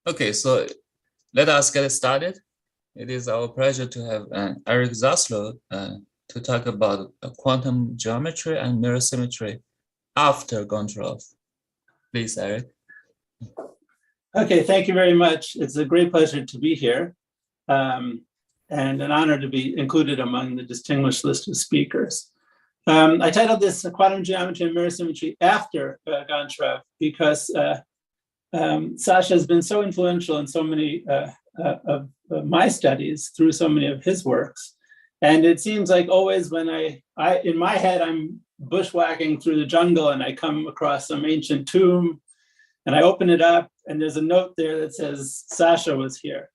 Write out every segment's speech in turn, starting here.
Okay, so let us get started. It is our pleasure to have Eric Zaslow to talk about quantum geometry and mirror symmetry after Goncharov. Please, Eric. Okay, thank you very much. It's a great pleasure to be here and an honor to be included among the distinguished list of speakers. I titled this Quantum Geometry and Mirror Symmetry after Goncharov because Sasha has been so influential in so many of my studies through so many of his works. And it seems like always when I in my head, I'm bushwhacking through the jungle and I come across some ancient tomb and I open it up and there's a note there that says Sasha was here.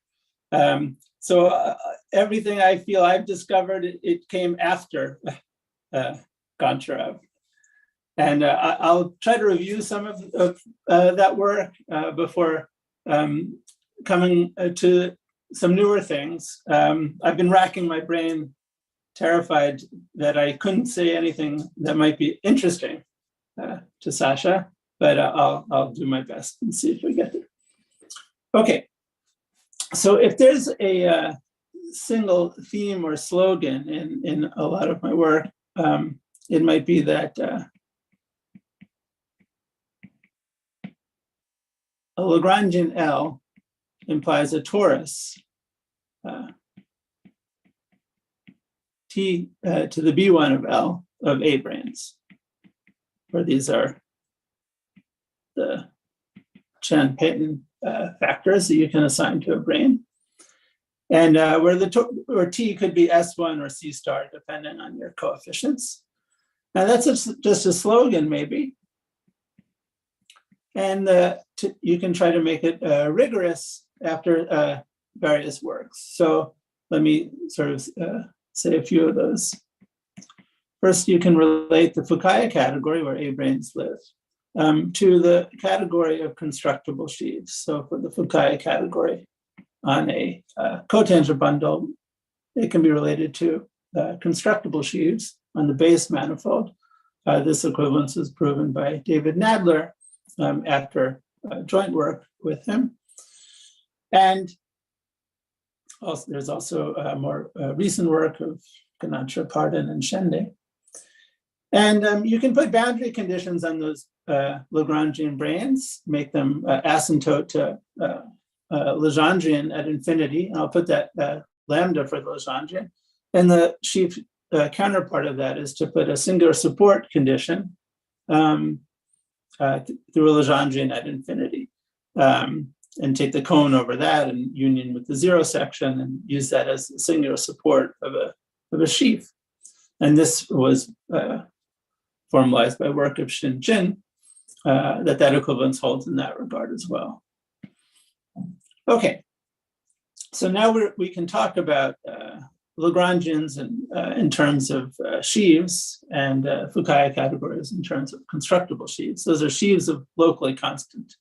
So everything I feel I've discovered, it came after Goncharov. And I'll try to review some of that work before coming to some newer things. I've been racking my brain, terrified that I couldn't say anything that might be interesting to Sasha, but I'll do my best and see if we get there. Okay, so if there's a single theme or slogan in a lot of my work, it might be that a Lagrangian L implies a torus T to the B1 of L of A branes, where these are the Chan-Payton factors that you can assign to a brane. And where T could be S1 or C star, depending on your coefficients. Now that's just a slogan, maybe. And you can try to make it rigorous after various works. So let me sort of say a few of those. First, you can relate the Fukaya category, where A branes live, to the category of constructible sheaves. So for the Fukaya category on a cotangent bundle, it can be related to constructible sheaves on the base manifold. This equivalence is proven by David Nadler after joint work with him. And also, there's also more recent work of Goncharov, Pardon, and Shende. And you can put boundary conditions on those Lagrangian branes, make them asymptote to Legendrian at infinity. And I'll put that lambda for the Legendrian. And the sheaf counterpart of that is to put a singular support condition through a Legendrian at infinity, and take the cone over that and union with the zero section and use that as a singular support of a sheaf. And this was formalized by work of Shin-Jin, that equivalence holds in that regard as well. Okay, so now we can talk about Lagrangians in terms of sheaves and Fukaya categories in terms of constructible sheaves. Those are sheaves of locally constant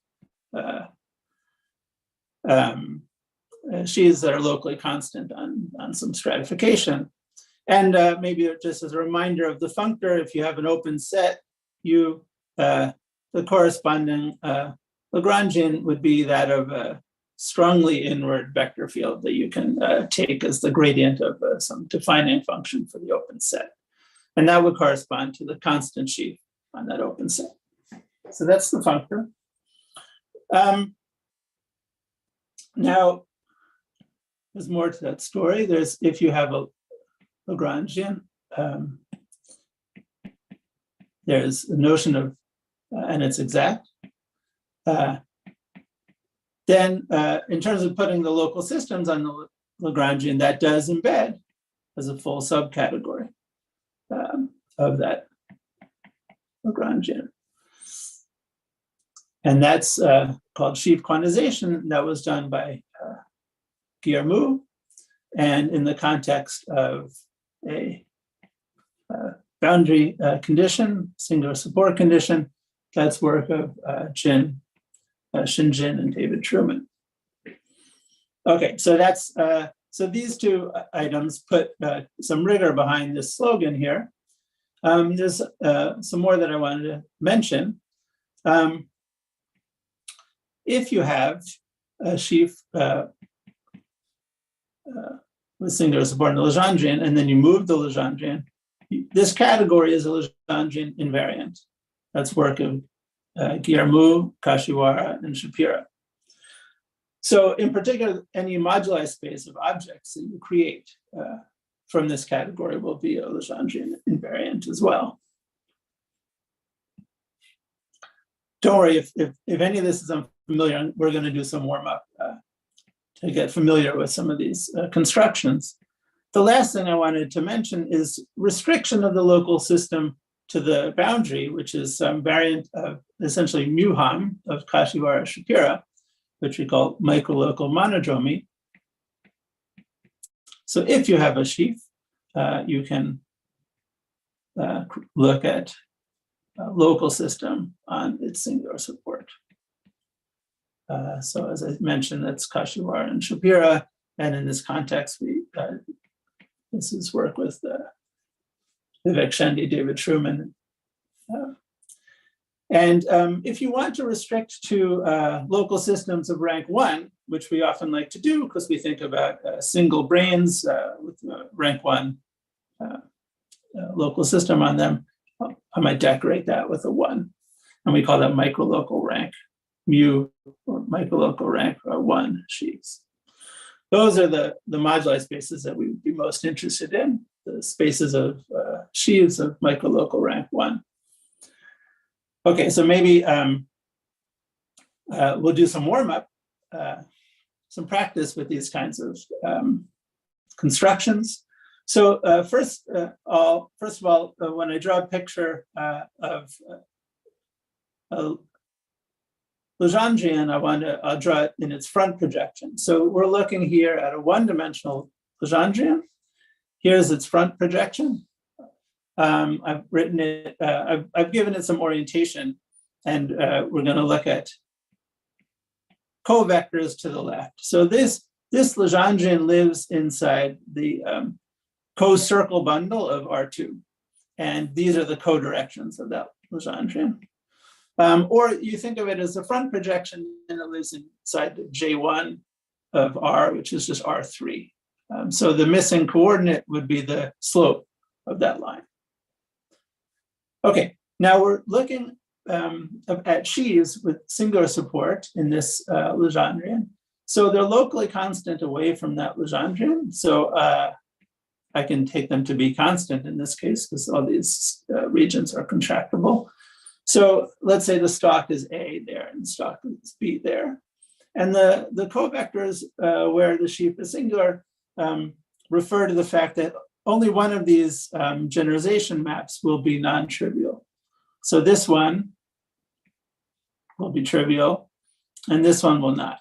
sheaves that are locally constant on some stratification. And maybe just as a reminder of the functor, if you have an open set, the corresponding Lagrangian would be that of a strongly inward vector field that you can take as the gradient of some defining function for the open set. And that would correspond to the constant sheaf on that open set. So that's the functor. Now, there's more to that story. If you have a Lagrangian, there's a notion of, and it's exact. Then in terms of putting the local systems on the Lagrangian, that does embed as a full subcategory of that Lagrangian. And that's called sheaf quantization. That was done by Guillermo, and in the context of a boundary condition, singular support condition, that's work of Shin-Jin and David Truman. Okay, so that's so these two items put some rigor behind this slogan here. There's some more that I wanted to mention. If you have a sheaf with singular support in the Legendrian, and then you move the Legendrian, this category is a Legendrian invariant. That's work of Guillermo, Kashiwara, and Shapira. So in particular, any moduli space of objects that you create from this category will be a Legendrian invariant as well. Don't worry, if any of this is unfamiliar, we're going to do some warm-up to get familiar with some of these constructions. The last thing I wanted to mention is restriction of the local system to the boundary, which is some variant of essentially mu-ham of Kashiwara-Shapira, which we call microlocal monodromy. So if you have a sheaf, you can look at a local system on its singular support. So as I mentioned, that's Kashiwara and Shapira, and in this context, this is work with Vivek Shendy, David Truman. And if you want to restrict to local systems of rank 1, which we often like to do because we think about single brains with rank 1 local system on them, I might decorate that with a 1. And we call that microlocal rank mu or microlocal rank 1 sheaves. Those are the moduli spaces that we would be most interested in, the spaces of sheaves of microlocal rank 1. Okay, so maybe we'll do some warm-up, some practice with these kinds of constructions. So first of all, when I draw a picture of a Legendrian, I'll draw it in its front projection. So we're looking here at a one-dimensional Legendrian. Here's its front projection. I've written it, I've given it some orientation, and we're going to look at covectors to the left. So this Legendrian lives inside the co-circle bundle of R2. And these are the co-directions of that Legendrian. Or you think of it as a front projection, and it lives inside the J1 of R, which is just R3. So the missing coordinate would be the slope of that line. Okay, now we're looking at sheaves with singular support in this Legendrian. So they're locally constant away from that Legendrian. So I can take them to be constant in this case because all these regions are contractible. So let's say the stalk is A there and the stalk is B there. And the covectors where the sheaf is singular refer to the fact that only one of these generalization maps will be non-trivial. So this one will be trivial, and this one will not.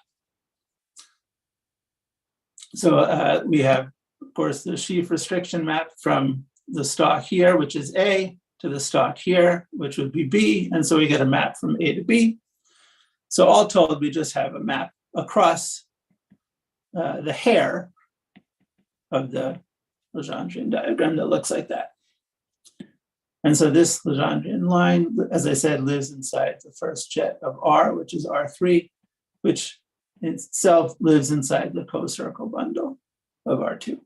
So we have, of course, the sheaf restriction map from the stalk here, which is A, to the stalk here, which would be B, and so we get a map from A to B. So all told, we just have a map across the hair of the Legendrian diagram that looks like that. And so this Legendrian line, as I said, lives inside the first jet of R, which is R3, which itself lives inside the co-circle bundle of R2.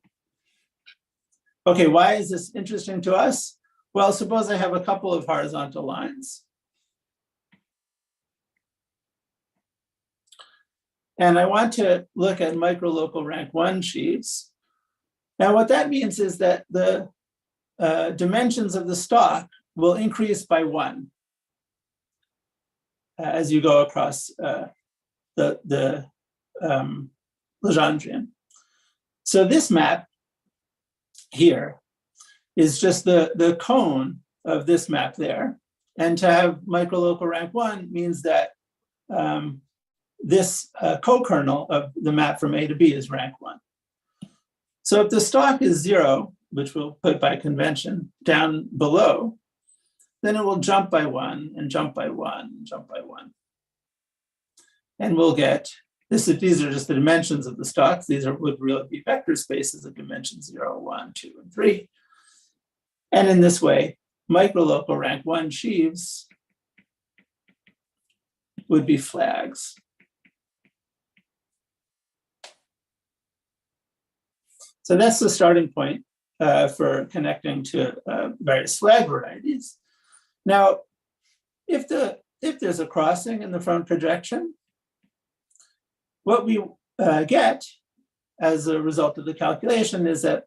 Okay, why is this interesting to us? Well, suppose I have a couple of horizontal lines. And I want to look at microlocal rank 1 sheaves. Now, what that means is that the dimensions of the stalk will increase by 1 as you go across the Legendrian. So this map here is just the cone of this map there. And to have microlocal rank 1 means that this co-kernel of the map from A to B is rank 1. So if the stalk is 0, which we'll put by convention down below, then it will jump by 1 and jump by 1 and jump by 1. And we'll get, these are just the dimensions of the stalks. These would really be vector spaces of dimensions 0, 1, 2, and 3. And in this way, microlocal rank 1 sheaves would be flags. So that's the starting point for connecting to various flag varieties. Now, if there's a crossing in the front projection, what we get as a result of the calculation is that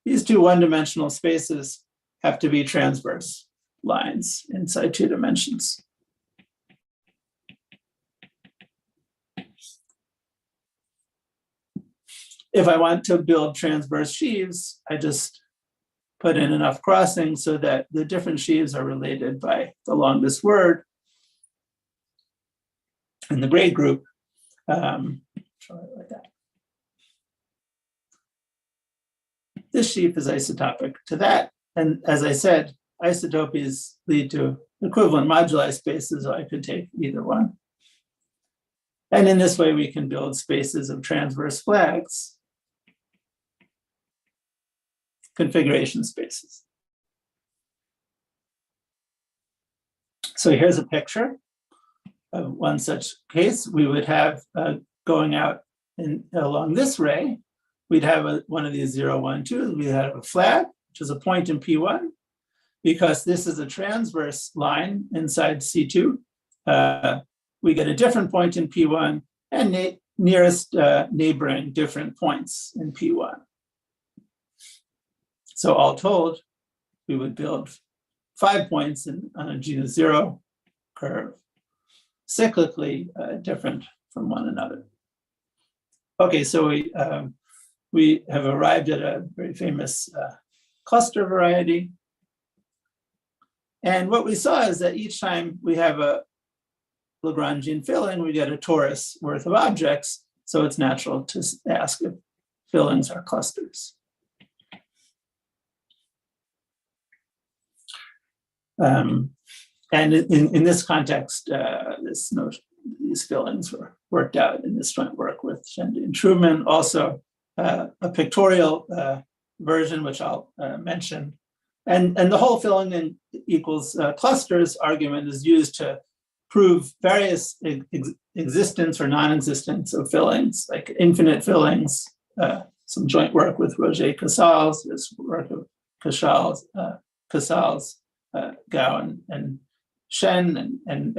these two one-dimensional spaces have to be transverse lines inside 2 dimensions. If I want to build transverse sheaves, I just put in enough crossings so that the different sheaves are related by the longest word in the grade group. Like that. This sheaf is isotopic to that. And as I said, isotopies lead to equivalent moduli spaces, so I could take either one. And in this way, we can build spaces of transverse flags, configuration spaces. So here's a picture of one such case. We would have going out along this ray, we'd have one of these 0, 1, 2. We have a flag, which is a point in P1. Because this is a transverse line inside C2, we get a different point in P1 and nearest neighboring different points in P1. So all told, we would build 5 points on a genus 0 curve, cyclically different from one another. Okay, so we have arrived at a very famous cluster variety. And what we saw is that each time we have a Lagrangian filling, we get a torus worth of objects. So it's natural to ask if fillings are clusters. And in this context, this notion, these fillings were worked out in this joint work with Shendy and Truman. Also, a pictorial version, which I'll mention. And the whole filling equals clusters argument is used to prove various existence or non-existence of fillings, like infinite fillings, some joint work with Roger Casals, this work of Casals, Gao and Shen, and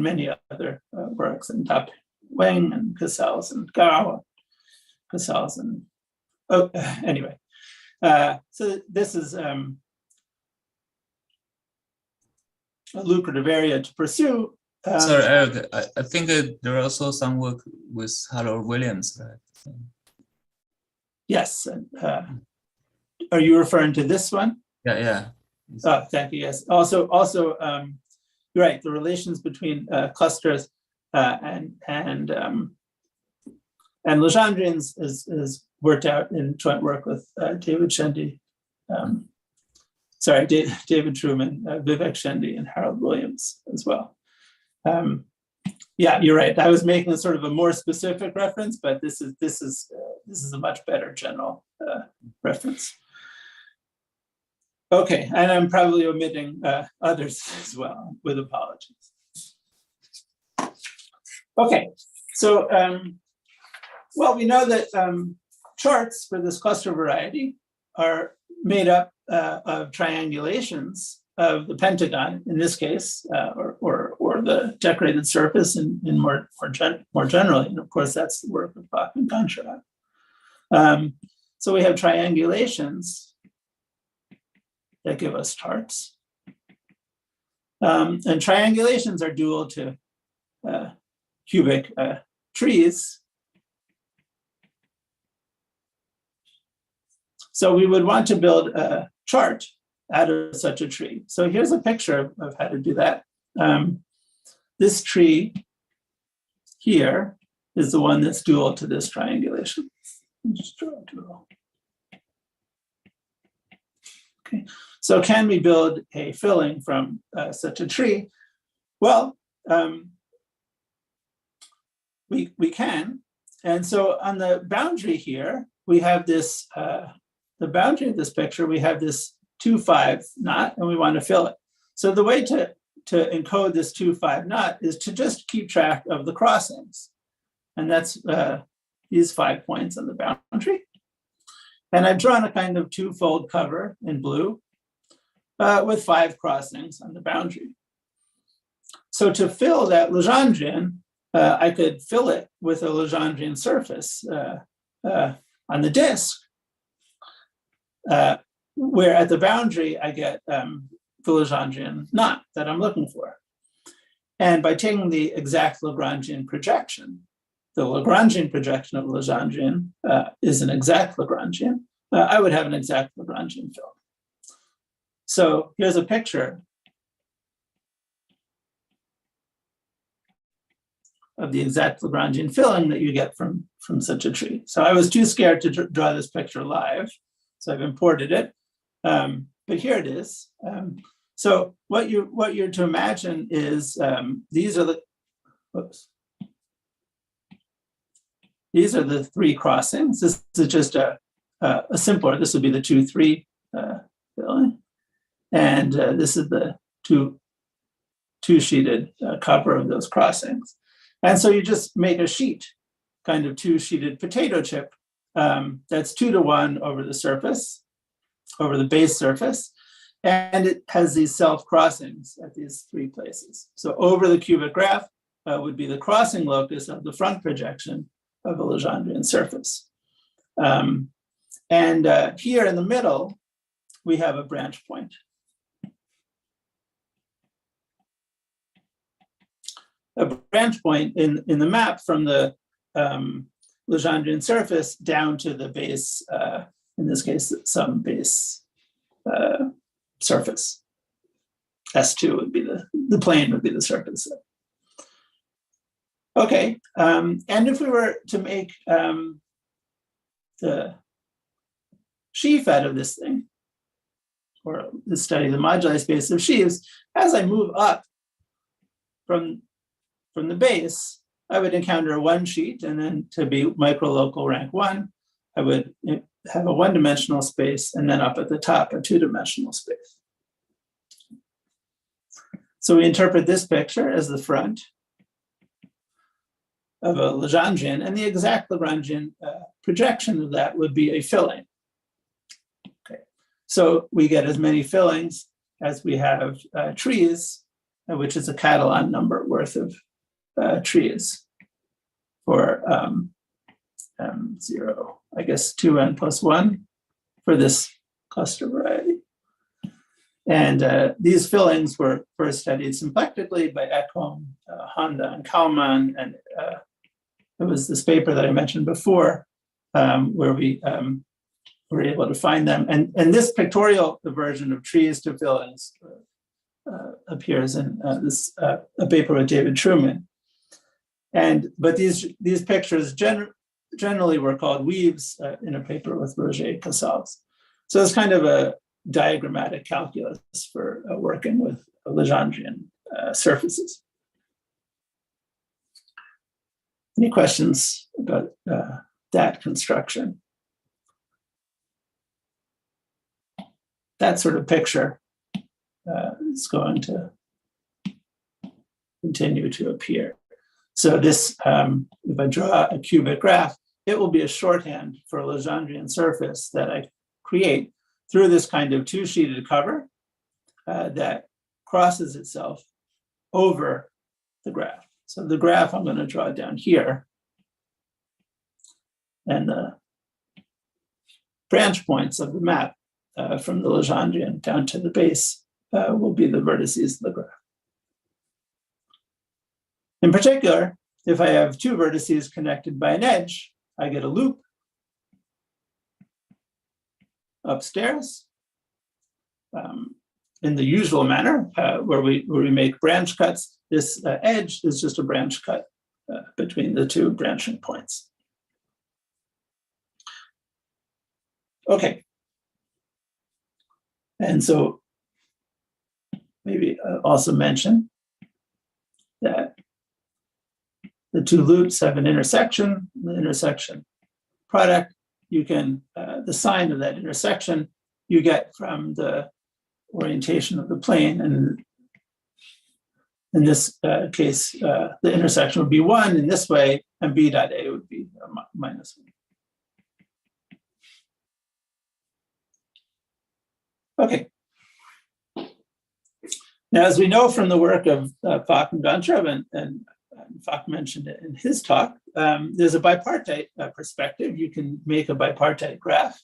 many other works, and Tap Wang and Casals and Gao. Casals and anyway, so this is a lucrative area to pursue. Sorry, Eric, I think there are also some work with Harold Williams, right? So. Yes. Are you referring to this one? Yeah. Oh, thank you. Yes. Also, you're right. The relations between clusters and Legendrians is worked out in joint work with David Shendy, David Truman, Vivek Shendy, and Harold Williams as well. Yeah, you're right. I was making a sort of a more specific reference, but this is a much better general reference. Okay, and I'm probably omitting others as well, with apologies. Okay, so. Well, we know that charts for this cluster variety are made up of triangulations of the pentagon, in this case, or the decorated surface, and more generally. And of course, that's the work of Bach and Goncharov. So we have triangulations that give us charts. And triangulations are dual to cubic trees. So we would want to build a chart out of such a tree. So here's a picture of how to do that. This tree here is the one that's dual to this triangulation. Just draw a dual. Okay, so can we build a filling from such a tree? Well, we can. And so on the boundary here, we have this, the boundary of this picture, we have this 2, 5 knot, and we want to fill it. So the way to to encode this 2,5 knot is to just keep track of the crossings. And that's these 5 points on the boundary. And I've drawn a kind of twofold cover in blue with 5 crossings on the boundary. So to fill that Legendrian, I could fill it with a Legendrian surface on the disk, where at the boundary I get the Legendrian knot that I'm looking for. And by taking the exact Lagrangian projection, the Lagrangian projection of Legendrian is an exact Lagrangian, I would have an exact Lagrangian fill. So here's a picture of the exact Lagrangian filling that you get from such a tree. So I was too scared to draw this picture live, so I've imported it. But here it is. So what you're to imagine is these are the, these are the 3 crossings. This is just a simpler, this would be the 2-3 filling. And this is the two-sheeted cover of those crossings. And so you just make a sheet, kind of 2-sheeted potato chip that's 2-to-1 over the surface, over the base surface. And it has these self-crossings at these 3 places. So over the cubic graph would be the crossing locus of the front projection of a Legendrian surface. And here in the middle, we have a branch point. A branch point in the map from the Legendrian surface down to the base, in this case, some base surface. S2 would be the plane would be the surface. Okay, and if we were to make the sheaf out of this thing, or to study the moduli space of sheaves, as I move up from the base, I would encounter 1 sheet, and then to be microlocal rank 1, I would have a 1-dimensional space, and then up at the top, a 2-dimensional space. So we interpret this picture as the front of a Legendrian, and the exact Lagrangian projection of that would be a filling. Okay, so we get as many fillings as we have trees, which is a Catalan number worth of trees for 0, I guess 2n plus 1 for this cluster variety. And these fillings were first studied symplectically by Ekholm, Honda, and Kalman, and it was this paper that I mentioned before where we were able to find them. And this pictorial version of trees to fillings appears in a paper with David Truman. But these pictures generally were called weaves in a paper with Roger Casals. So it's kind of a diagrammatic calculus for working with Legendrian surfaces. Any questions about that construction? That sort of picture is going to continue to appear. So this, if I draw a cubic graph, it will be a shorthand for a Legendrian surface that I create through this kind of 2-sheeted cover that crosses itself over the graph. So the graph I'm going to draw down here, and the branch points of the map from the Legendrian down to the base will be the vertices of the graph. In particular, if I have 2 vertices connected by an edge, I get a loop upstairs in the usual manner where we make branch cuts. This edge is just a branch cut between the 2 branching points. Okay. And so maybe also mention that the 2 loops have an intersection. The intersection product, you can, the sign of that intersection, you get from the orientation of the plane. And In this case, the intersection would be 1 in this way, and b dot a would be minus 1. Okay. Now, as we know from the work of Fock and Goncharov, and Fock mentioned it in his talk, there's a bipartite perspective. You can make a bipartite graph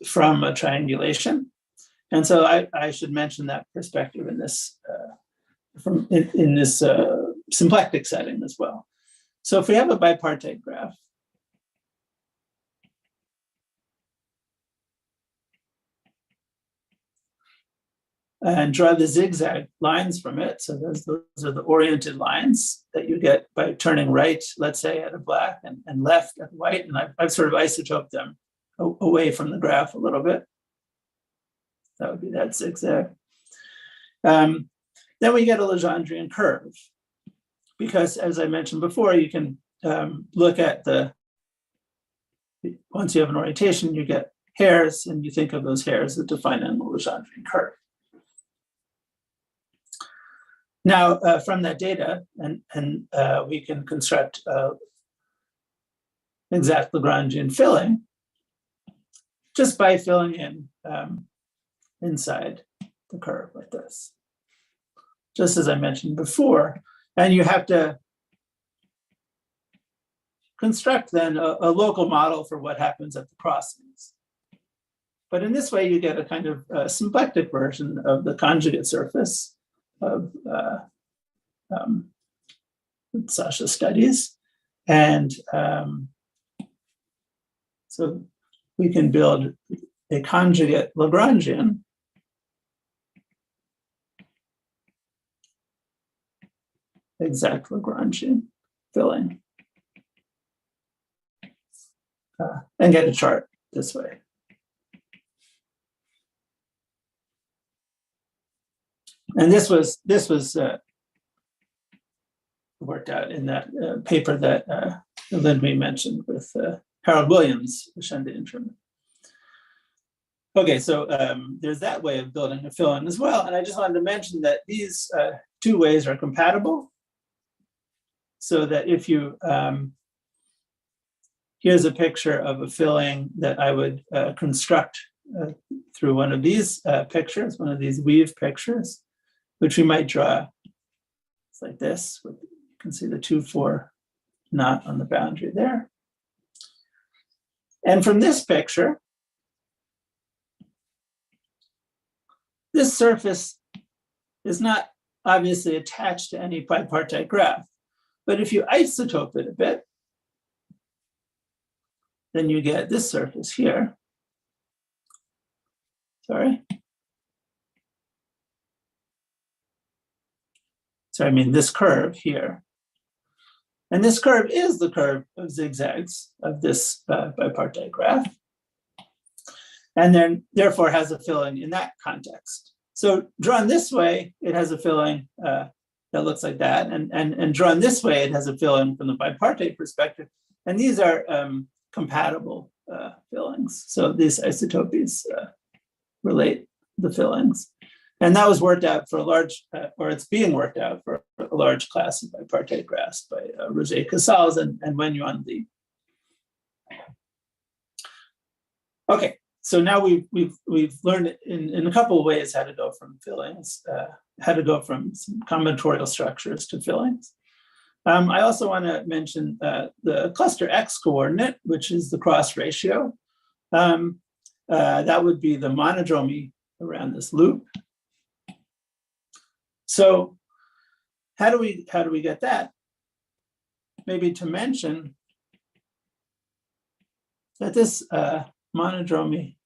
from a triangulation. And so I should mention that perspective in this in this symplectic setting as well. So if we have a bipartite graph, and draw the zigzag lines from it. So those are the oriented lines that you get by turning right, let's say, at a black and left at white. And I've sort of isotoped them away from the graph a little bit. That would be that zigzag. Then we get a Legendrian curve, because as I mentioned before, you can look at once you have an orientation, you get hairs, and you think of those hairs that define a Legendrian curve. Now, from that data, and we can construct exact Lagrangian filling just by filling in inside the curve like this, just as I mentioned before. And you have to construct then a local model for what happens at the crossings. But in this way, you get a kind of symplectic version of the conjugate surface of Sasha studies. And so we can build a conjugate Lagrangian exact Lagrangian filling and get a chart this way. And this was worked out in that paper that Lindby mentioned with Harold Williams, Shende and Truman. Okay, so there's that way of building a fill-in as well. And I just wanted to mention that these two ways are compatible. So that if you, here's a picture of a filling that I would construct through one of these pictures, one of these weave pictures, which we might draw. It's like this. You can see the 2-4 knot on the boundary there. And from this picture, this surface is not obviously attached to any bipartite graph. But if you isotope it a bit, then you get this surface here. Sorry. So I mean this curve here. And this curve is the curve of zigzags of this bipartite graph. And then therefore has a filling in that context. So drawn this way, it has a filling that looks like that. And drawn this way, it has a filling from the bipartite perspective. And these are compatible fillings. So these isotopies relate the fillings. And that was worked out for a large, or it's being worked out for a large class of bipartite graphs by Roger Casals and Wenyuan Li. Okay, so now we've learned in a couple of ways how to go from fillings, how to go from some combinatorial structures to fillings. I also want to mention the cluster X coordinate, which is the cross ratio. That would be the monodromy around this loop. So how do we get that? Maybe to mention that this monodromy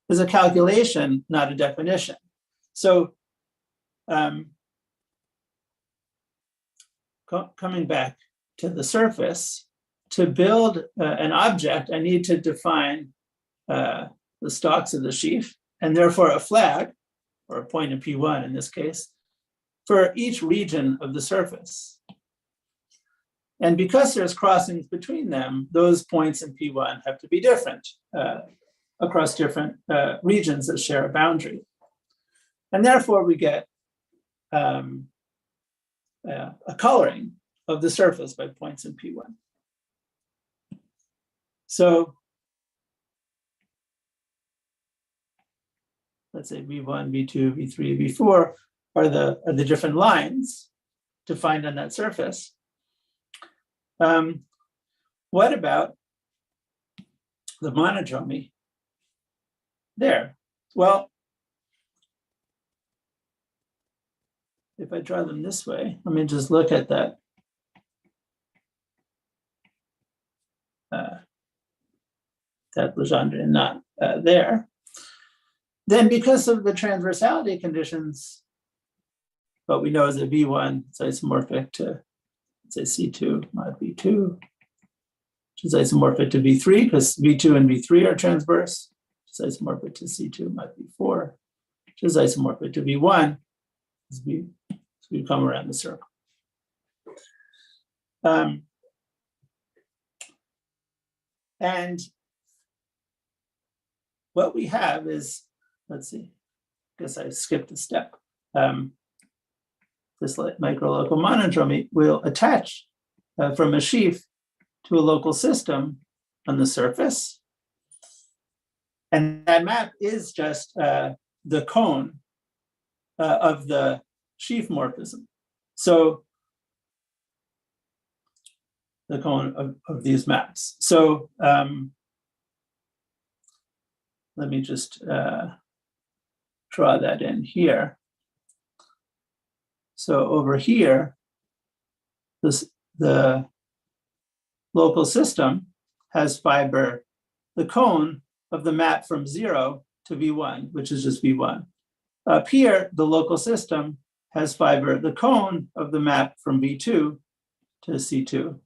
is a calculation, not a definition. So coming back to the surface, to build an object, I need to define the stalks of the sheaf, and therefore a flag, or a point in P1 in this case, for each region of the surface. And because there's crossings between them, those points in P1 have to be different across different regions that share a boundary. And therefore, we get a coloring of the surface by points in P1. So let's say V1, V2, V3, V4 are the different lines defined on that surface. What about the monodromy there? Well, if I draw them this way, let me just look at that. That Legendre not there. Then because of the transversality conditions, what we know is that V1 is isomorphic to, say, C2 mod V2, which is isomorphic to V3 because V2 and V3 are transverse, which is isomorphic to C2 mod V4, which is isomorphic to V1 as we come around the circle. And what we have is, let's see, I guess I skipped a step. This microlocal monodromy will attach from a sheaf to a local system on the surface. And that map is just the cone of the sheaf morphism. So the cone of these maps. So let me just draw that in here. So over here, the local system has fiber, the cone of the map from 0 to V1, which is just V1. Up here, the local system has fiber, the cone of the map from V2 to C2,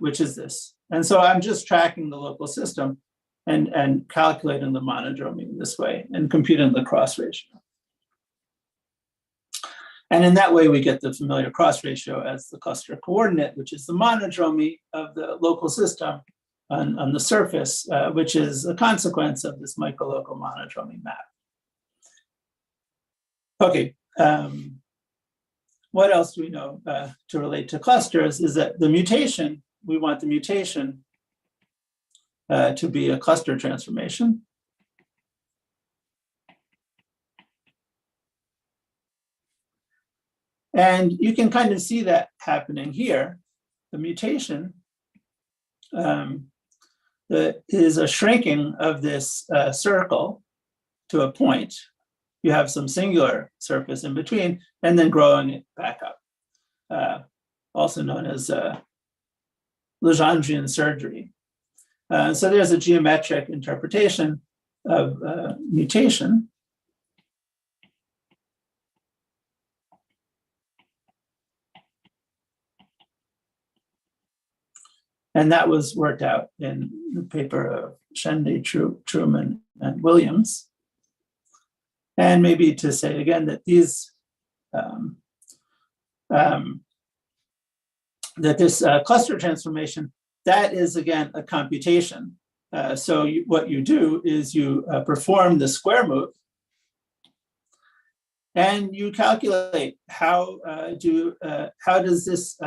which is this. And so I'm just tracking the local system and calculating the monodromy in this way and computing the cross ratio. And in that way, we get the familiar cross ratio as the cluster coordinate, which is the monodromy of the local system on the surface, which is a consequence of this microlocal monodromy map. Okay, what else do we know to relate to clusters is that the mutation, we want the mutation to be a cluster transformation. And you can kind of see that happening here. The mutation that is a shrinking of this circle to a point. You have some singular surface in between, and then growing it back up, also known as Legendrian surgery. So there's a geometric interpretation of mutation. And that was worked out in the paper of Shendy, Truman, and Williams. And maybe to say again that these that this cluster transformation, that is again a computation. So what you do is you perform the square move, and you calculate how does this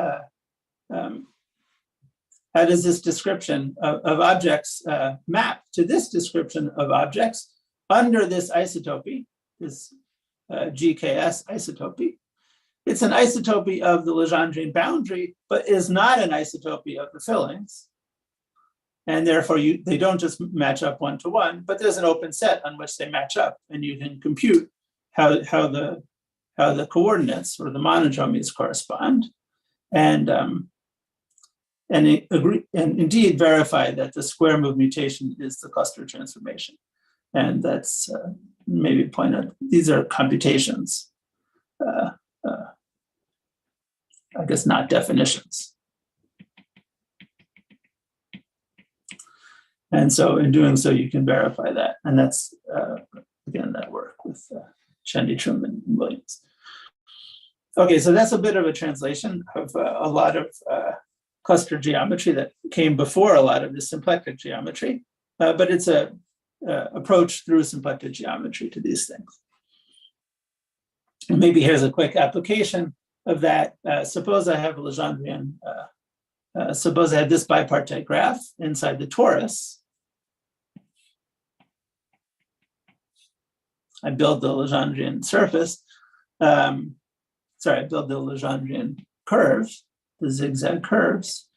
description of objects map to this description of objects under this isotopy, this GKS isotopy. It's an isotopy of the Legendrian boundary, but is not an isotopy of the fillings. And therefore, they don't just match up one-to-one, but there's an open set on which they match up, and you can compute how the coordinates or the monodromies correspond, and indeed verify that the square move mutation is the cluster transformation. And that's maybe point out, these are computations, I guess not definitions. And so in doing so, you can verify that. And that's, again, that work with Shendy, Truman, and Williams. Okay, so that's a bit of a translation of a lot of cluster geometry that came before a lot of the symplectic geometry, but it's a approach through symplectic geometry to these things. maybe here's a quick application of that. Suppose I have a Legendrian, suppose I have this bipartite graph inside the torus. I build the Legendrian surface. I build the Legendrian curves, the zigzag curves,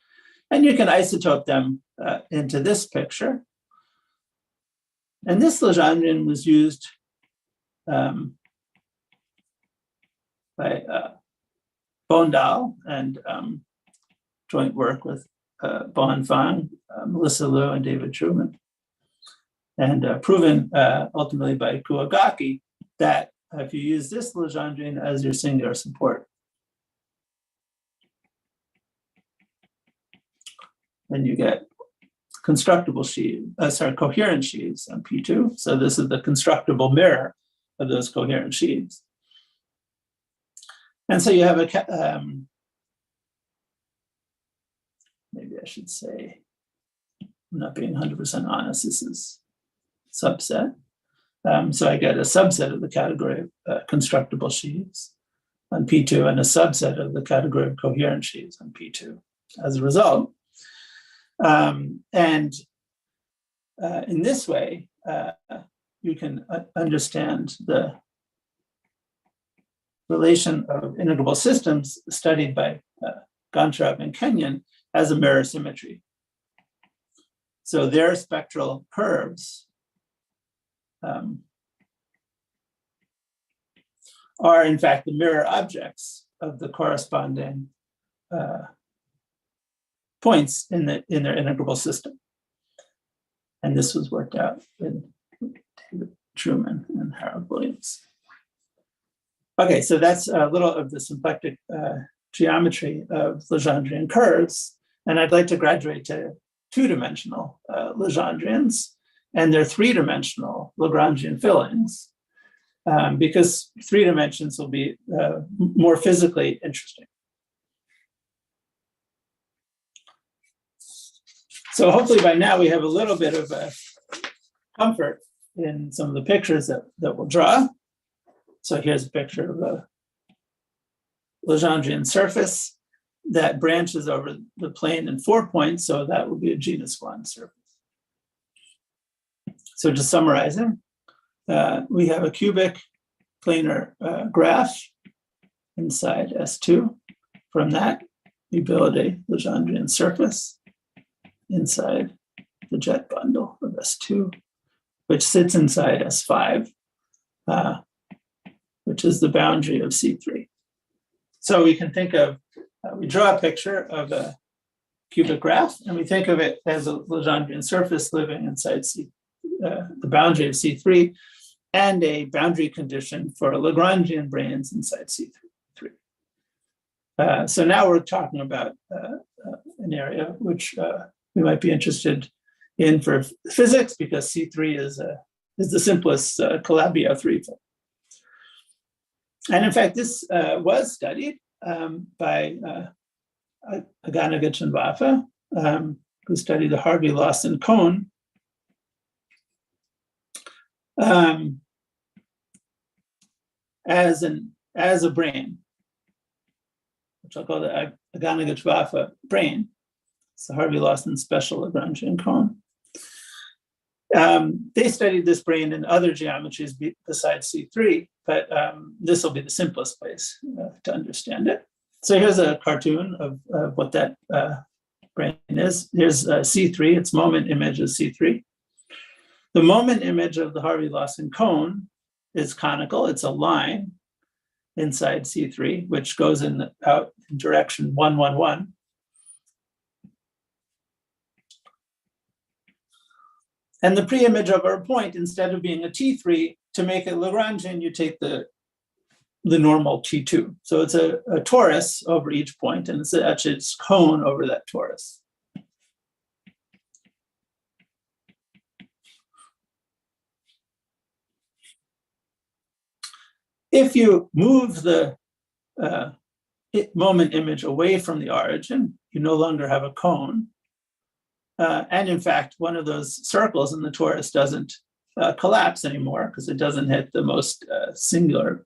and you can isotope them into this picture. And this Legendrian was used by Bondal and joint work with Bon Fang, Melissa Liu, and David Truman, and proven ultimately by Kuwagaki that if you use this Legendrian as your singular support, then you get constructible coherent sheaves on P2. So this is the constructible mirror of those coherent sheaves. And so you have a, maybe I should say, I'm not being 100% honest, this is subset. So I get a subset of the category of constructible sheaves on P2 and a subset of the category of coherent sheaves on P2 as a result. In this way, you can understand the relation of integrable systems studied by Goncharov and Kenyon as a mirror symmetry. So their spectral curves are in fact the mirror objects of the corresponding points in their integrable system. And this was worked out with David Truman and Harold Williams. Okay, so that's a little of the symplectic geometry of Legendrian curves. And I'd like to graduate to two-dimensional Legendrians and their three-dimensional Lagrangian fillings, because 3 dimensions will be more physically interesting. So hopefully by now we have a little bit of comfort in some of the pictures that we'll draw. So here's a picture of a Legendrian surface that branches over the plane in 4 points, so that will be a genus 1 surface. So just summarizing, we have a cubic planar graph inside S2. From that, we build a Legendrian surface inside the jet bundle of S2, which sits inside S5, which is the boundary of C3. So we can think of, we draw a picture of a cubic graph, and we think of it as a Legendrian surface living inside the boundary of C3, and a boundary condition for Lagrangian branes inside C3. So now we're talking about an area which we might be interested in for physics, because C3 is the simplest Calabi 3 film. And in fact, this was studied by Aganagich and Vafa, who studied the Harvey-Lawson cone. As a brane, which I'll call the Aganagich-Vafa brane. It's the Harvey-Lawson special Lagrangian cone. They studied this brane in other geometries besides C3, but this will be the simplest place to understand it. So here's a cartoon of what that brane is. Here's C3, its moment image is C3. The moment image of the Harvey-Lawson cone is conical. It's a line inside C3, which goes out in direction 1, 1, 1. And the pre-image of our point, instead of being a T3, to make it Lagrangian, you take the normal T2. So it's a torus over each point, and it's actually its cone over that torus. If you move the moment image away from the origin, you no longer have a cone. And in fact, one of those circles in the torus doesn't collapse anymore because it doesn't hit the most singular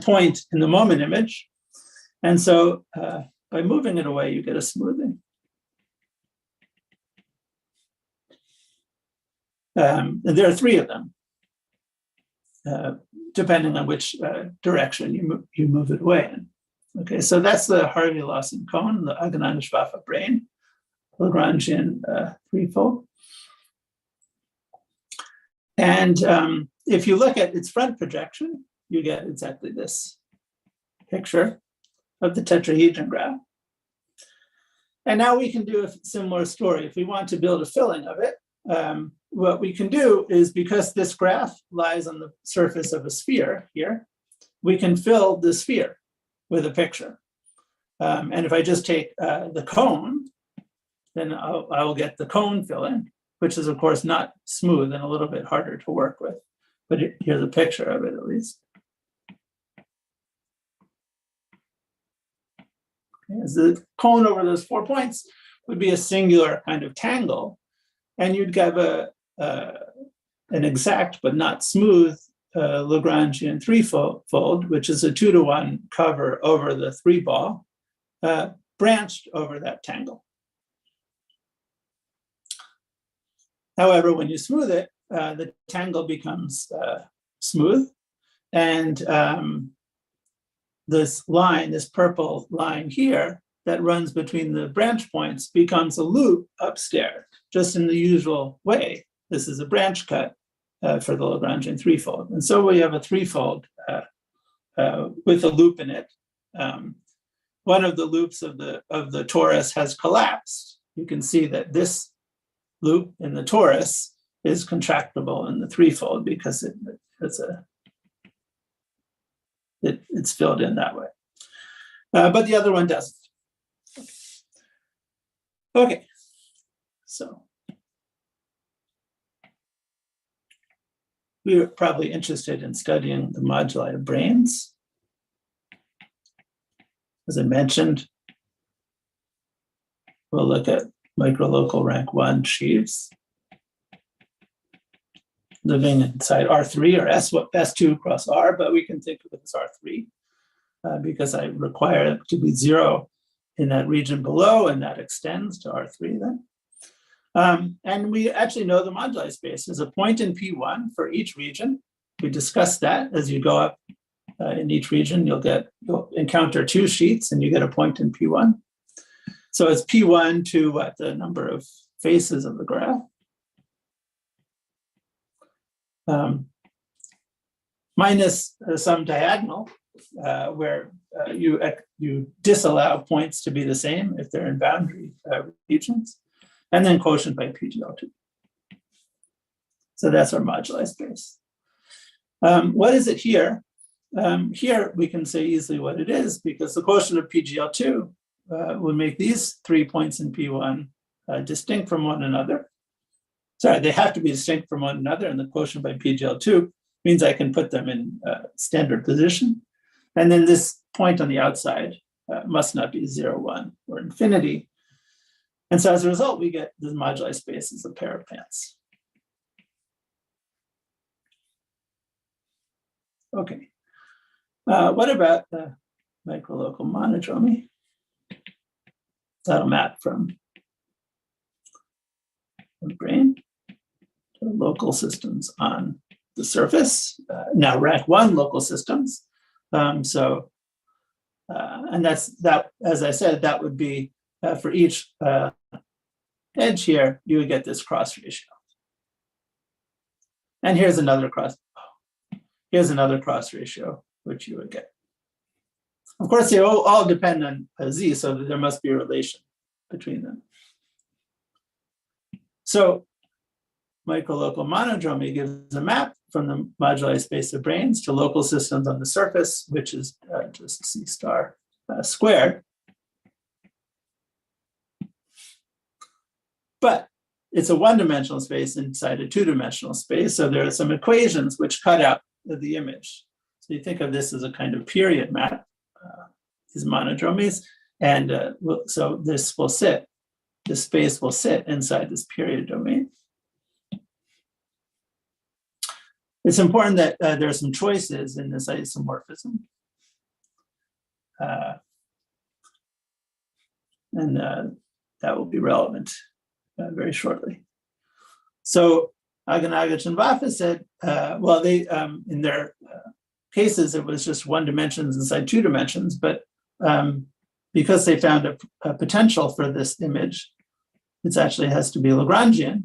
point in the moment image. And so by moving it away, you get a smoothing. And there are three of them, depending on which direction you move it away in. Okay, so that's the Harvey-Lawson cone, the Aganana-Schwaffe brane, Lagrangian threefold. And if you look at its front projection, you get exactly this picture of the tetrahedron graph. And now we can do a similar story. If we want to build a filling of it, what we can do is, because this graph lies on the surface of a sphere here, we can fill the sphere with a picture. And if I just take the cone, then I will get the cone filling, which is of course not smooth and a little bit harder to work with. But here's a picture of it at least. Okay, as the cone over those 4 points would be a singular kind of tangle, and you'd have an exact but not smooth Lagrangian threefold, which is a 2-to-1 cover over the 3-ball, branched over that tangle. However, when you smooth it, the tangle becomes smooth, and this line, this purple line here that runs between the branch points, becomes a loop upstairs, just in the usual way. This is a branch cut for the Lagrangian threefold. And so we have a threefold with a loop in it. One of the loops of the torus has collapsed. You can see that this loop in the torus is contractible in the threefold because it's filled in that way. But the other one doesn't. Okay, so we are probably interested in studying the moduli of branes. As I mentioned, we'll look at microlocal rank 1 sheaves living inside R3 or S2 cross R, but we can think of it as R3 because I require it to be 0 in that region below, and that extends to R3 then. And we actually know the moduli space is a point in P1 for each region. We discussed that. As you go up in each region, you'll encounter 2 sheets and you get a point in P1. So it's P1 to what, the number of faces of the graph. Minus some diagonal, where you disallow points to be the same if they're in boundary regions, and then quotient by PGL2. So that's our moduli space. What is it here? Here we can say easily what it is, because the quotient of PGL2 will make these 3 points in P1 distinct from one another. Sorry, they have to be distinct from one another, and the quotient by PGL2 means I can put them in standard position. And then this point on the outside must not be 0, 1, or infinity. And so as a result, we get the moduli space as a pair of pants. Okay. What about the microlocal monodromy? That'll map from the brane to local systems on the surface. Now rank 1 local systems. And that, as I said, that would be for each edge here, you would get this cross ratio. And here's another cross ratio, which you would get. Of course, they all depend on Z, so there must be a relation between them. So microlocal monodromy gives a map from the moduli space of branes to local systems on the surface, which is just C star squared. But it's a one-dimensional space inside a two-dimensional space, so there are some equations which cut out the image. So you think of this as a kind of period map, these monodromies, and so this space will sit inside this period domain. It's important that there are some choices in this isomorphism. And that will be relevant very shortly. So Aganagich and Vafa said, well, they in their cases, it was just one dimension inside two dimensions, but because they found a potential for this image, it actually has to be Lagrangian.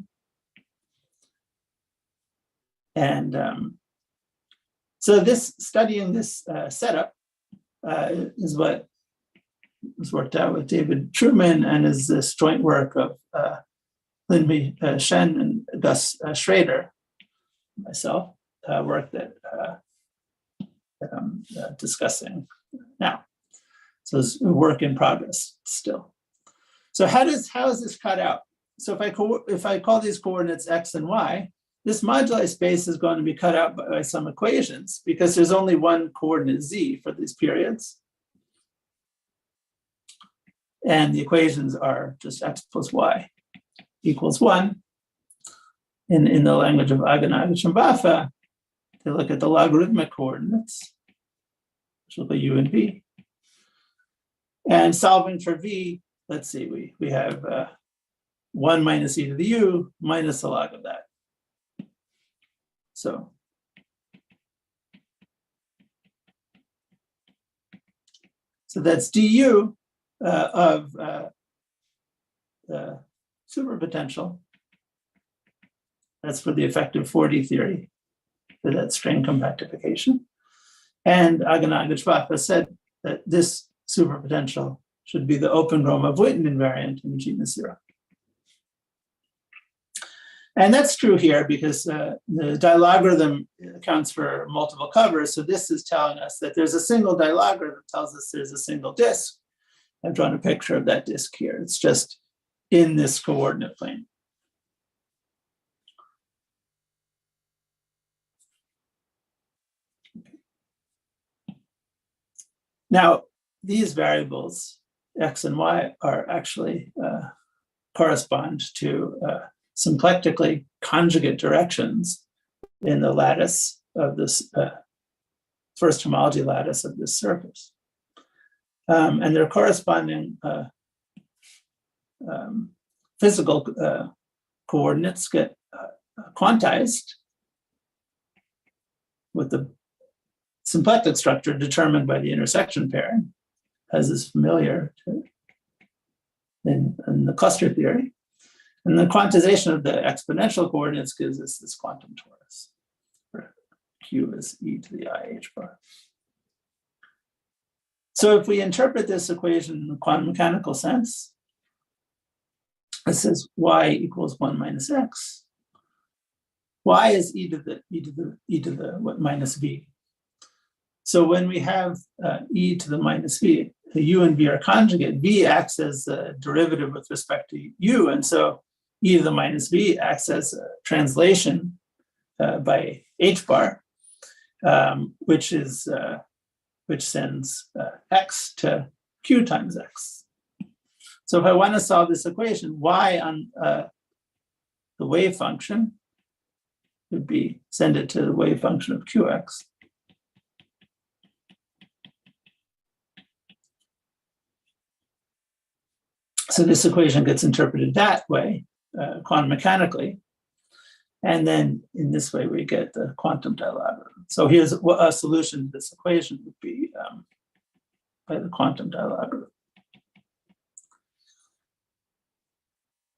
And so this studying this setup is what was worked out with David Truman, and is this joint work of Lin-Mi Shen and Gus Schrader, myself, work that I'm discussing now. So it's a work in progress still. So how is this cut out? So if I call these coordinates x and y, this moduli space is going to be cut out by some equations, because there's only one coordinate z for these periods. And the equations are just x plus y equals 1. In the language of Aganagich and Vafa, they look at the logarithmic coordinates, which will be u and v. And solving for v, let's see, we have 1 minus e to the u minus the log of that. So that's du of the superpotential. That's for the effective 4D theory, for that strain compactification. And Aganagich Vafa said that this superpotential should be the open Gromov-Witten invariant in genus 0. And that's true here because the dilogarithm accounts for multiple covers. So this is telling us that there's a single dilogarithm, tells us there's a single disk. I've drawn a picture of that disk here. It's just in this coordinate plane. Now, these variables, x and y, are actually correspond to symplectically conjugate directions in the lattice of this first homology lattice of this surface. And their corresponding physical coordinates get quantized with the symplectic structure determined by the intersection pairing, as is familiar in the cluster theory. And the quantization of the exponential coordinates gives us this quantum torus, where q is e to the I h bar. So if we interpret this equation in the quantum mechanical sense, it says y equals 1 minus x. Y is e to the what, minus v. So when we have e to the minus v, the u and v are conjugate. V acts as a derivative with respect to u, and so e to the minus v acts as a translation by h bar, which sends x to q times x. So if I want to solve this equation, y on the wave function would be send it to the wave function of qx. So this equation gets interpreted that way, quantum mechanically. And then in this way, we get the quantum dilogarithm. So here's a solution to this equation would be by the quantum dilogarithm.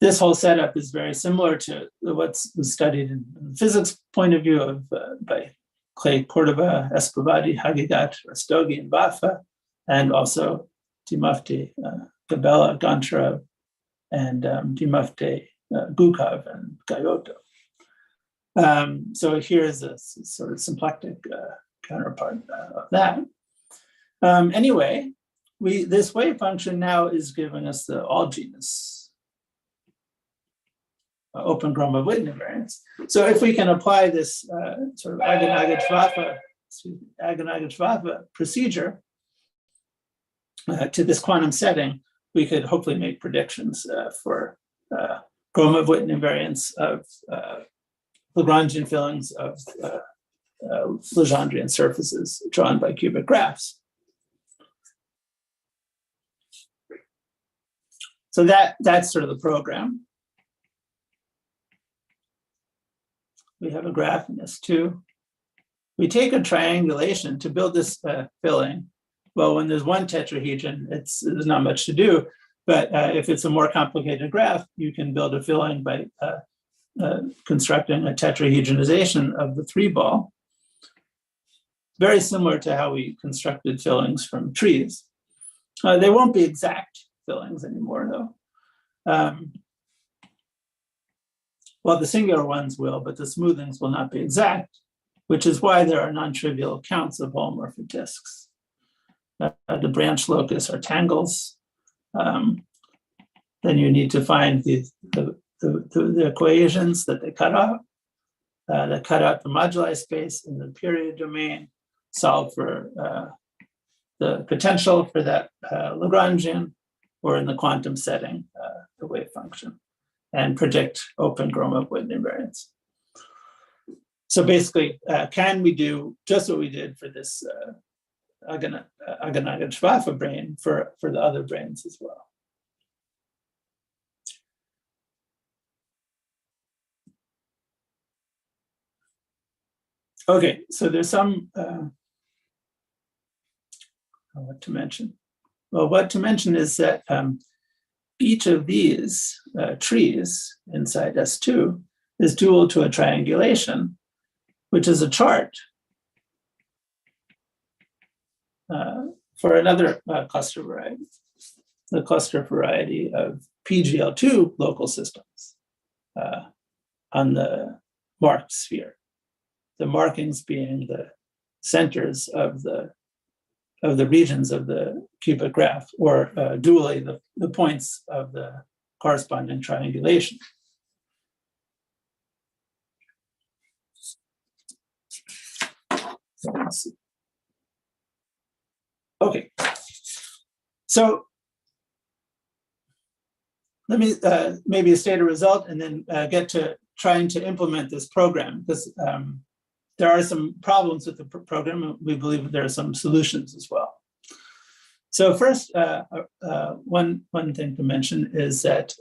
This whole setup is very similar to what's studied in the physics point of view of by Clay, Cordova, Escobar, Hagigat, Rastogi, and Vafa, and also Timofte, Gabella, Goncharov, and Timofte, Gukov, and Gayoto. So here's a sort of symplectic counterpart of that. Anyway, this wave function now is giving us the all genus open Gromov-Witten invariance. So if we can apply this sort of Aganagich-Vafa procedure to this quantum setting, we could hopefully make predictions for Gromov-Witten invariance of Lagrangian fillings of Legendrian surfaces drawn by cubic graphs. So that's sort of the program. We have a graph in S2. We take a triangulation to build this filling. Well, when there's one tetrahedron, there's not much to do. But if it's a more complicated graph, you can build a filling by constructing a tetrahedronization of the 3-ball. Very similar to how we constructed fillings from trees. They won't be exact fillings anymore, though. Well, the singular ones will, but the smoothings will not be exact, which is why there are non-trivial counts of holomorphic disks. The branch locus are tangles. Then you need to find the equations that they cut out, that cut out the moduli space in the period domain, solve for the potential for that Lagrangian, or in the quantum setting, the wave function, and predict open Gromov-Witten invariance. So basically, can we do just what we did for this Aganaga-Schwaffe brane for the other branes as well? Okay, so there's some, what to mention? Well, what to mention is that each of these trees inside S2 is dual to a triangulation, which is a chart for another cluster variety, the cluster variety of PGL2 local systems on the marked sphere. The markings being the centers of the regions of the cubic graph, or dually the points of the corresponding triangulation. So let's see. Okay, so let me maybe state a result and then get to trying to implement this program, because there are some problems with the program, and we believe that there are some solutions as well. So first, one thing to mention is that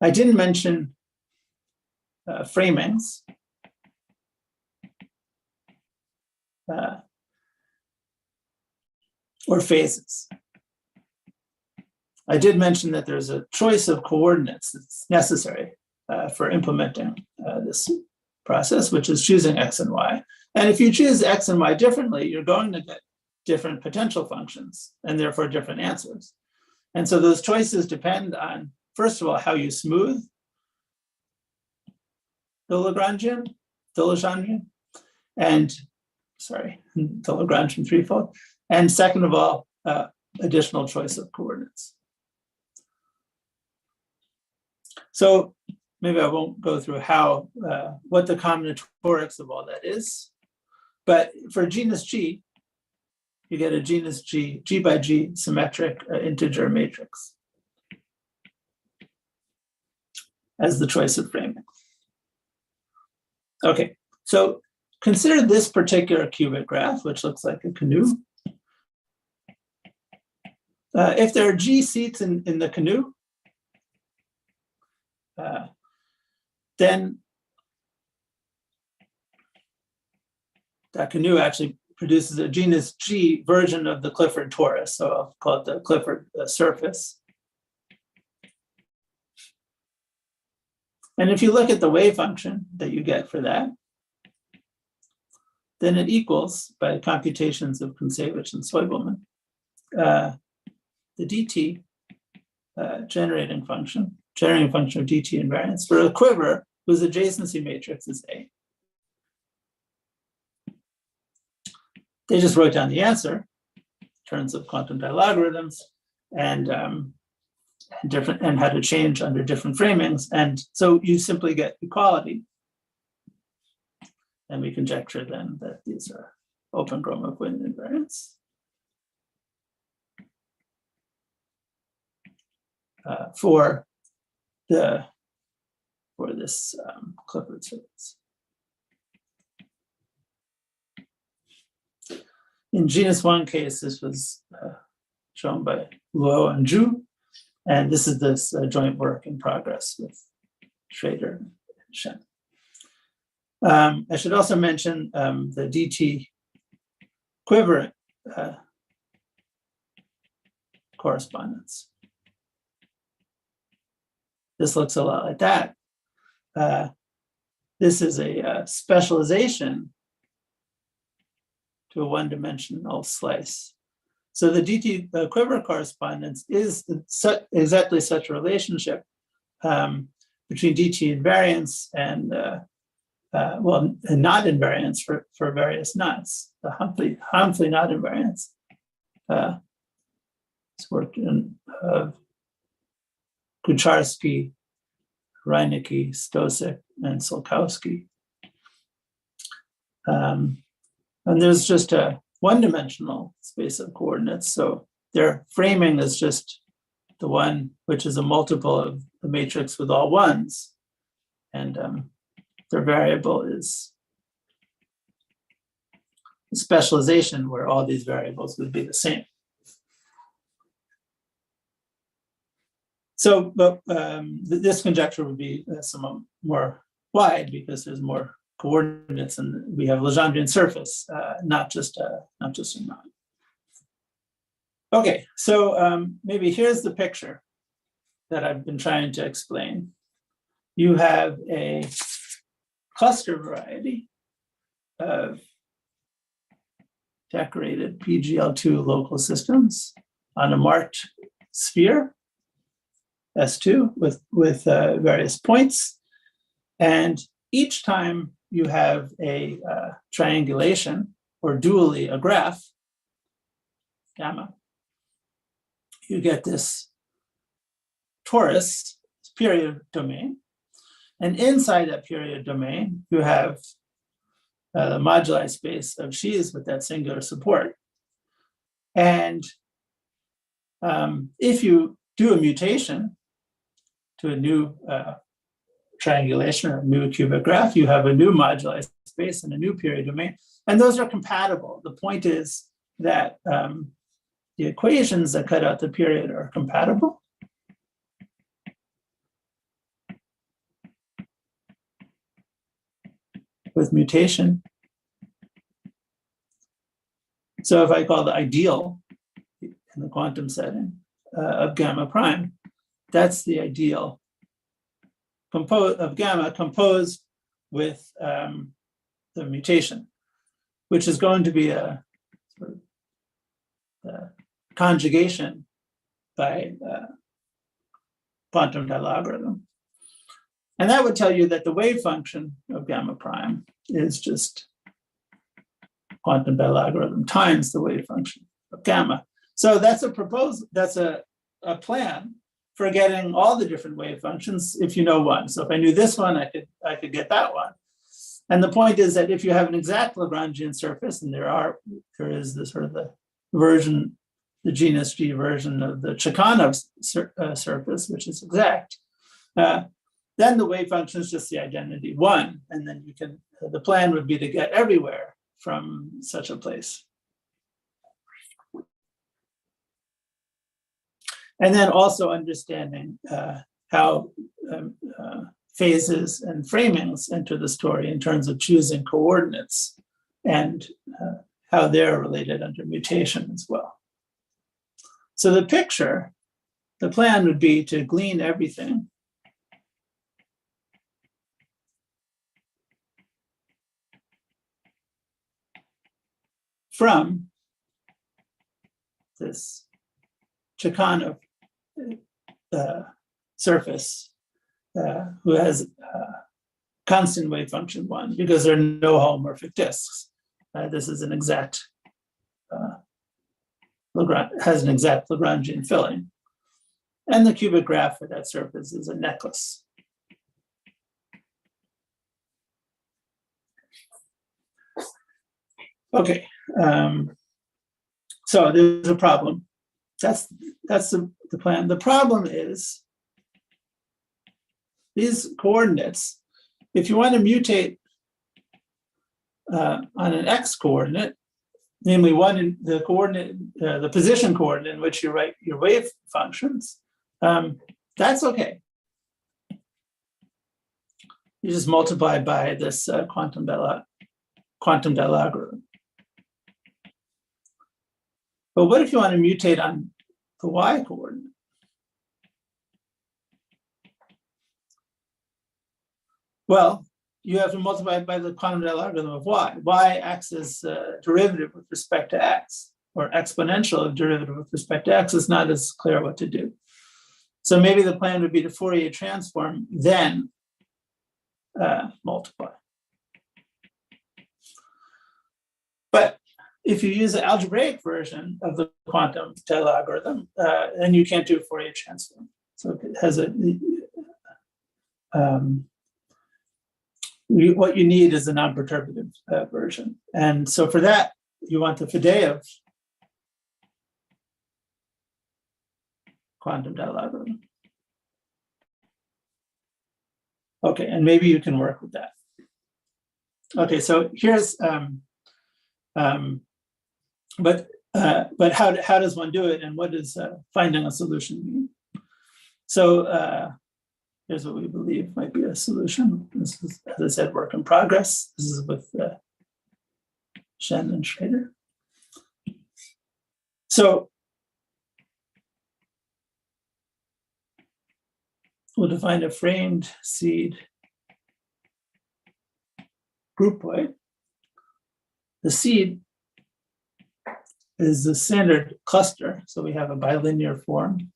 I didn't mention framings. Or phases. I did mention that there's a choice of coordinates that's necessary for implementing this process, which is choosing X and Y. And if you choose X and Y differently, you're going to get different potential functions and therefore different answers. And so those choices depend on, first of all, how you smooth the Lagrangian, and the Lagrangian threefold. And second of all, additional choice of coordinates. So maybe I won't go through how, what the combinatorics of all that is, but for genus G, you get a genus G by G symmetric integer matrix as the choice of framing. Okay, so consider this particular cubic graph, which looks like a canoe. If there are G seats in the canoe, then that canoe actually produces a genus G version of the Clifford torus. So I'll call it the Clifford surface. And if you look at the wave function that you get for that, then it equals, by computations of Kontsevich and Soibelman, the dt generating function of dt invariance for a quiver whose adjacency matrix is A. They just wrote down the answer in terms of quantum logarithms and how to change under different framings. And so you simply get equality. And we conjecture then that these are open Gromov-Witten invariants. For this Clifford surface. in genus 1 case, this was shown by Luo and Zhu, and this is this joint work in progress with Schrader and Shen. I should also mention the DT quiver correspondence. This looks a lot like that. This is a specialization to a one-dimensional slice. So the DT quiver correspondence is exactly such a relationship between DT invariance and and not invariance for various knots. The Humphrey knot invariance. It's work in Goncharov, Reinecke, Stosek, and Sulkowski. And there's just a one-dimensional space of coordinates. So their framing is just the one which is a multiple of the matrix with all ones. And their variable is a specialization where all these variables would be the same. So, but this conjecture would be somewhat more wide because there's more coordinates and we have Legendrian surface, not just a knot. Okay, so maybe here's the picture that I've been trying to explain. You have a cluster variety of decorated PGL2 local systems on a marked sphere, S2, with various points. And each time you have a triangulation, or dually a graph, gamma, you get this torus period domain. And inside that period domain, you have the moduli space of X's with that singular support. And if you do a mutation to a new triangulation or a new cubic graph, you have a new moduli space and a new period domain. And those are compatible. The point is that the equations that cut out the period are compatible. With mutation. So if I call the ideal in the quantum setting of gamma prime, that's the ideal of gamma composed with the mutation, which is going to be a sort of conjugation by quantum dilogarithm. And that would tell you that the wave function of gamma prime is just quantum dilogarithm times the wave function of gamma. So that's a proposal, that's a plan for getting all the different wave functions if you know one. So if I knew this one, I could get that one. And the point is that if you have an exact Lagrangian surface, and there is the sort of the version, the genus G version of the Chekhanov surface, which is exact, then the wave function is just the identity 1. And then you can, the plan would be to get everywhere from such a place. And then also understanding how phases and framings enter the story in terms of choosing coordinates and how they're related under mutation as well. So the picture, the plan would be to glean everything from this Chekhanov surface who has constant wave function 1 because there are no holomorphic disks. This is an exact, has an exact Lagrangian filling. And the cubic graph for that surface is a necklace. Okay, so there's a problem. That's the plan. The problem is these coordinates, if you want to mutate on an x coordinate, namely one in the coordinate, the position coordinate in which you write your wave functions, that's okay. You just multiply by this quantum Bell algorithm. But what if you want to mutate on the y coordinate? Well, you have to multiply by the quantum Bell algorithm of y. Y acts as derivative with respect to x, or exponential of derivative with respect to x. It's not as clear what to do. So maybe the plan would be to Fourier transform, then multiply. But if you use the algebraic version of the quantum Bell algorithm, then you can't do a Fourier transform. So it has a what you need is a non-perturbative version. And so for that, you want the Faddeev quantum Bell algorithm. Okay, and maybe you can work with that. Okay, so here's, but how does one do it, and what does finding a solution mean? So here's what we believe might be a solution. This is, as I said, work in progress. This is with Shen and Schrader. So we'll define a framed seed groupoid. The seed is the standard cluster, so we have a bilinear form,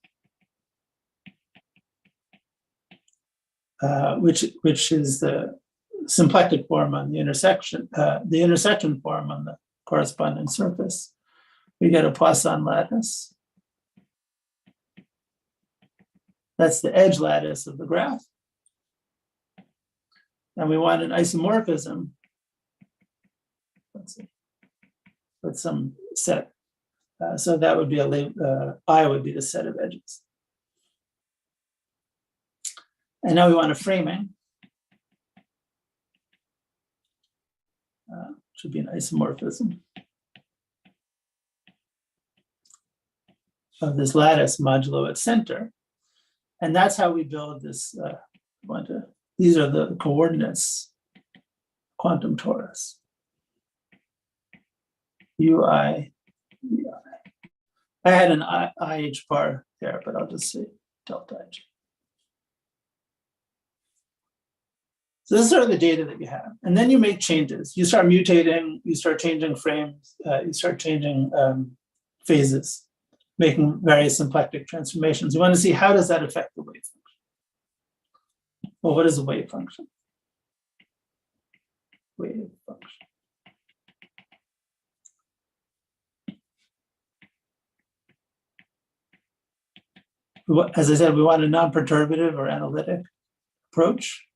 which is the symplectic form on the intersection form on the corresponding surface. We get a Poisson lattice. That's the edge lattice of the graph. And we want an isomorphism, let's see, with some set. So that would be I would be the set of edges. And now we want a framing, which would be an isomorphism of this lattice modulo its center. And that's how we build this. These are the coordinates, quantum torus. UI, VI. I had an IH bar there, but I'll just say delta H. So this is sort of the data that you have. And then you make changes. You start mutating, you start changing frames, you start changing phases, making various symplectic transformations. You want to see how does that affect the wave function? Well, what is a wave function? Wave function. As I said, we want a non-perturbative or analytic approach.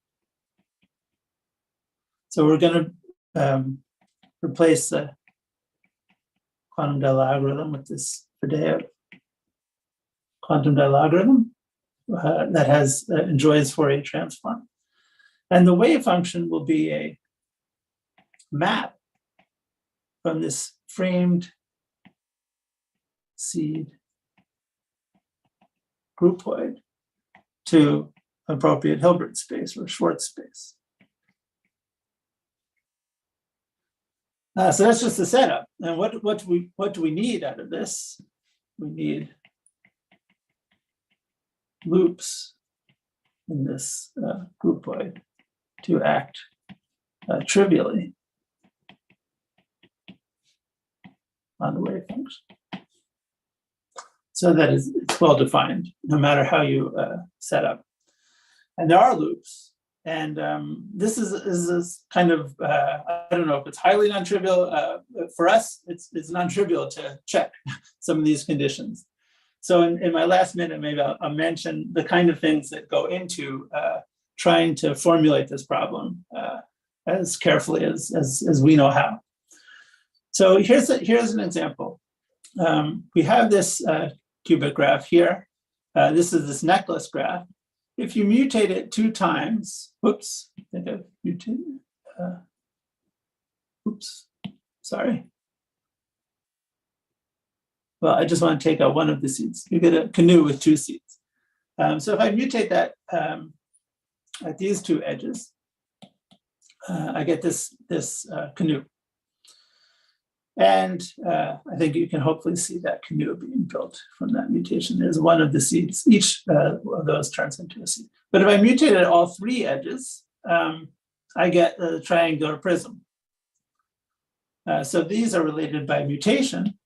So we're going to replace the quantum Bell algorithm with this Faddeev quantum Bell algorithm that enjoys Fourier transform. And the wave function will be a map from this framed seed groupoid to appropriate Hilbert space or Schwartz space. So that's just the setup. And what do we need out of this? We need loops in this groupoid to act trivially on the wave function. So that it's well defined, no matter how you set up. And there are loops. And this is kind of, I don't know if it's highly non-trivial. For us, it's non-trivial to check some of these conditions. So in my last minute, maybe I'll mention the kind of things that go into trying to formulate this problem as carefully as we know how. So here's an example. We have this cubic graph here. This is this necklace graph. If you mutate it 2 times, whoops, I think I've mutated, oops, sorry. well, I just want to take out one of the seeds. You get a canoe with 2 seeds. So if I mutate that at these 2 edges, I get this canoe. And I think you can hopefully see that canoe being built from that mutation. There's one of the seeds. Each of those turns into a seed. But if I mutate at all 3 edges, I get a triangular prism. So these are related by mutation.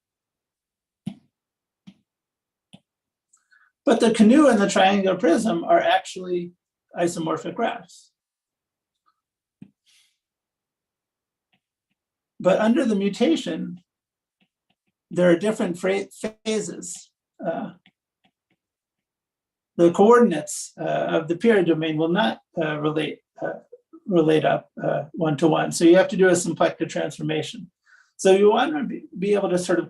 But the canoe and the triangular prism are actually isomorphic graphs. But under the mutation, there are different phases. The coordinates of the period domain will not relate up one-to-one. So you have to do a symplectic transformation. So you want to be able to sort of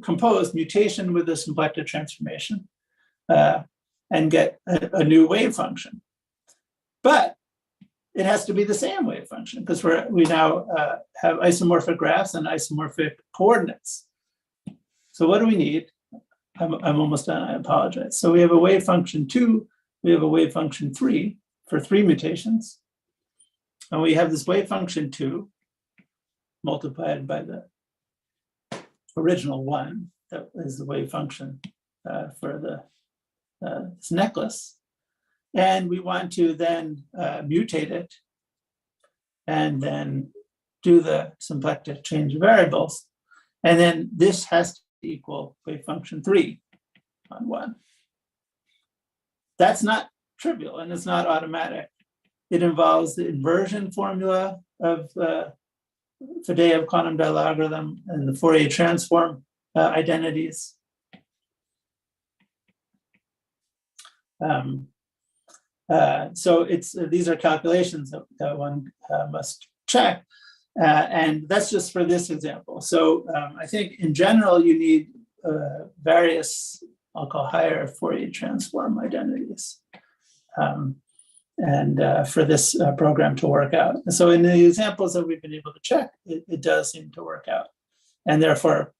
compose mutation with a symplectic transformation and get a new wave function. But it has to be the same wave function because we now have isomorphic graphs and isomorphic coordinates. So what do we need? I'm almost done, I apologize. So we have a wave function 2, we have a wave function 3 for 3 mutations. And we have this wave function 2 multiplied by the original 1, that is the wave function for this necklace. And we want to then mutate it and then do the symplectic change of variables. And then this has to equal wave function 3 on 1. That's not trivial and it's not automatic. It involves the inversion formula of Faddeev quantum dilogarithm and the Fourier transform identities. So these are calculations that one must check. And that's just for this example. So I think in general, you need various, I'll call higher Fourier transform identities. For this program to work out. And so in the examples that we've been able to check, it does seem to work out. And therefore,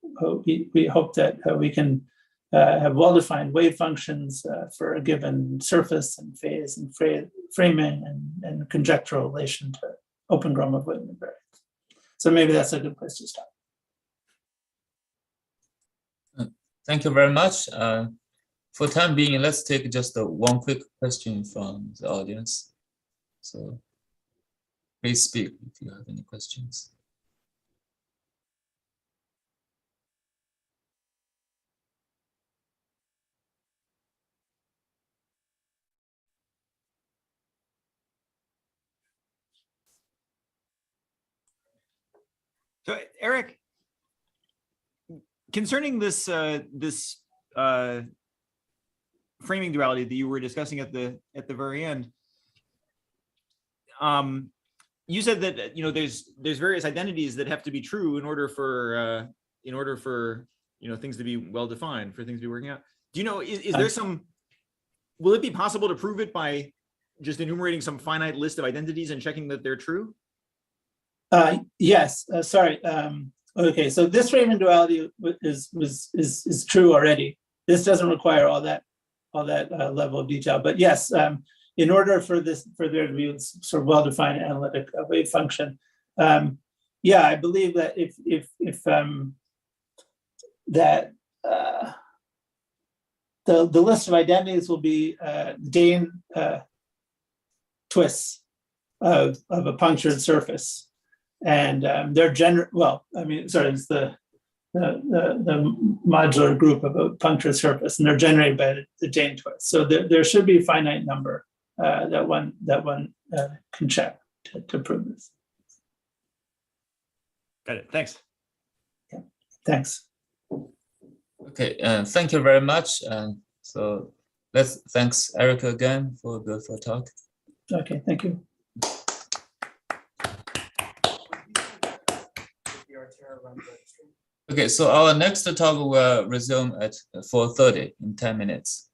we hope that we can have well-defined wave functions for a given surface and phase and framing and conjectural relation to open Gromov-Witten invariants. So maybe that's a good place to start. Thank you very much. For time being, let's take just one quick question from the audience. So please speak if you have any questions. So Eric, concerning this framing duality that you were discussing at the very end, you said that there's various identities that have to be true in order for things to be well defined, for things to be working out. Do you know, is there some? Will it be possible to prove it by just enumerating some finite list of identities and checking that they're true? Yes. Sorry. Okay. So this framing duality is true already. This doesn't require all that level of detail. But yes, in order for there to be a sort of well-defined analytic wave function, yeah, I believe that if the list of identities will be Dane twists of a punctured surface. And they're it's the modular group of a punctured surface, and they're generated by the Dane twist. So there should be a finite number that one can check to prove this. Got it. Thanks. Yeah. Thanks. Okay. Thank you very much. So thanks Erica again for a beautiful talk. Okay. Thank you. Okay, so our next talk will resume at 4:30 in 10 minutes.